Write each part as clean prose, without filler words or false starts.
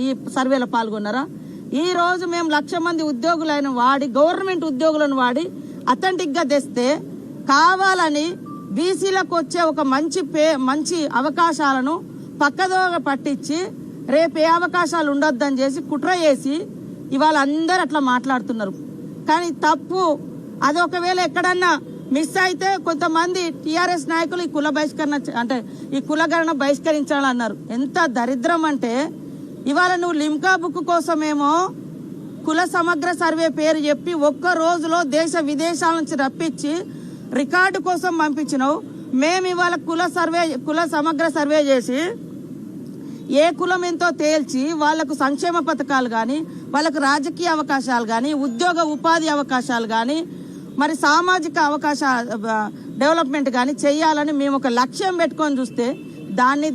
ఈ సర్వేలో పాల్గొన్నారా? ఈ రోజు మేము 1,00,000 మంది ఉద్యోగులను వాడి, గవర్నమెంట్ ఉద్యోగులను వాడి అథెంటిక్ గా తెస్తే కావాలని బీసీలకు వచ్చే ఒక మంచి అవకాశాలను పక్కదోవ పట్టించి రేపు ఏ అవకాశాలు ఉండొద్దని చేసి కుట్ర చేసి ఇవాళ అందరు అట్లా మాట్లాడుతున్నారు. కానీ తప్పు. అది ఒకవేళ ఎక్కడన్నా మిస్ అయితే కొంతమంది టీఆర్ఎస్ నాయకులు ఈ కుల బహిష్కరణ అంటే ఈ కులగణన బహిష్కరించాలన్నారు. ఎంత దరిద్రం అంటే ఇవాళ నువ్వు లిమ్కా బుక్ కోసమేమో కుల సమగ్ర సర్వే పేరు చెప్పి ఒక్క రోజులో దేశ విదేశాల నుంచి రప్పించి రికార్డు కోసం పంపించినావు. మేము ఇవాళ కుల సమగ్ర సర్వే చేసి ఏ కులం ఎంతో తేల్చి వాళ్లకు సంక్షేమ పథకాలు కానీ, వాళ్ళకు రాజకీయ అవకాశాలు కానీ, ఉద్యోగ ఉపాధి అవకాశాలు కానీ, మరి సామాజిక డెవలప్మెంట్ కానీ చేయాలని మేము ఒక లక్ష్యం పెట్టుకొని చూస్తే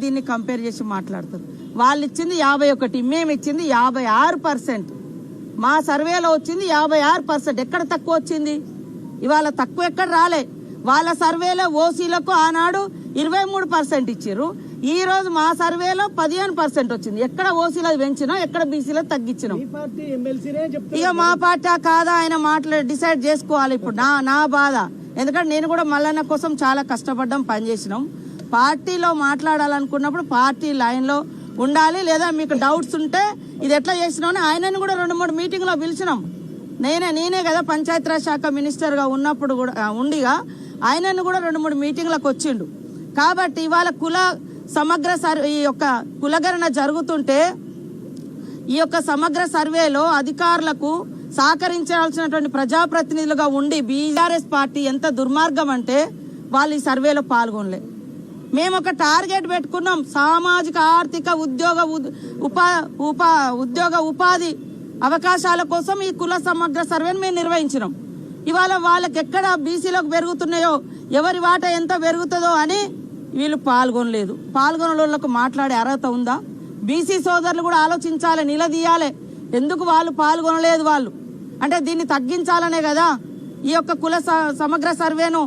దీన్ని కంపేర్ చేసి మాట్లాడుతారు. వాళ్ళు ఇచ్చింది 51, మేము ఇచ్చింది 56%. మా సర్వేలో వచ్చింది 56%. ఎక్కడ తక్కువ వచ్చింది? ఇవాళ తక్కువ ఎక్కడ రాలే. వాళ్ళ సర్వేలో ఓసీలకు ఆనాడు 23% ఇచ్చారు. ఈ రోజు మా సర్వేలో 15% వచ్చింది. ఎక్కడ ఓసీలో పెంచినా, ఎక్కడ బీసీలో తగ్గించినాం. ఇక మా పార్టీ కాదా ఆయన డిసైడ్ చేసుకోవాలి. ఇప్పుడు నా బాధ, ఎందుకంటే నేను కూడా మల్లన్న కోసం చాలా కష్టపడ్డాం, పనిచేసినాం. పార్టీలో మాట్లాడాలనుకున్నప్పుడు పార్టీ లైన్ లో ఉండాలి. లేదా మీకు డౌట్స్ ఉంటే ఇది ఎట్లా చేసినామని ఆయనను కూడా 2-3 మీటింగ్లో పిలిచినాం. నేనే కదా పంచాయతీరాజ్ శాఖ మినిస్టర్ గా ఉన్నప్పుడు కూడా ఉండిగా ఆయనను కూడా 2-3 మీటింగ్లకు వచ్చిండు. కాబట్టి ఇవాళ కుల సమగ్ర ఈ యొక్క కులగణన జరుగుతుంటే ఈ యొక్క సమగ్ర సర్వేలో అధికారులకు సహకరించాల్సినటువంటి ప్రజాప్రతినిధులుగా ఉండి బీఆర్ఎస్ పార్టీ ఎంత దుర్మార్గం అంటే వాళ్ళు ఈ సర్వేలో పాల్గొనలే. మేము ఒక టార్గెట్ పెట్టుకున్నాం, సామాజిక ఆర్థిక ఉద్యోగ ఉపాధి అవకాశాల కోసం ఈ కుల సమగ్ర సర్వేను మేము నిర్వహించినాం. ఇవాళ వాళ్ళకి ఎక్కడ బీసీలకు పెరుగుతున్నాయో, ఎవరి వాటా ఎంత పెరుగుతుందో అని వీళ్ళు పాల్గొనలేదు. పాల్గొనలకు మాట్లాడే అర్హత ఉందా? బీసీ సోదరులు కూడా ఆలోచించాలి, నిలదీయాలి. ఎందుకు వాళ్ళు పాల్గొనలేదు? వాళ్ళు అంటే దీన్ని తగ్గించాలనే కదా ఈ యొక్క కుల సమగ్ర సర్వేను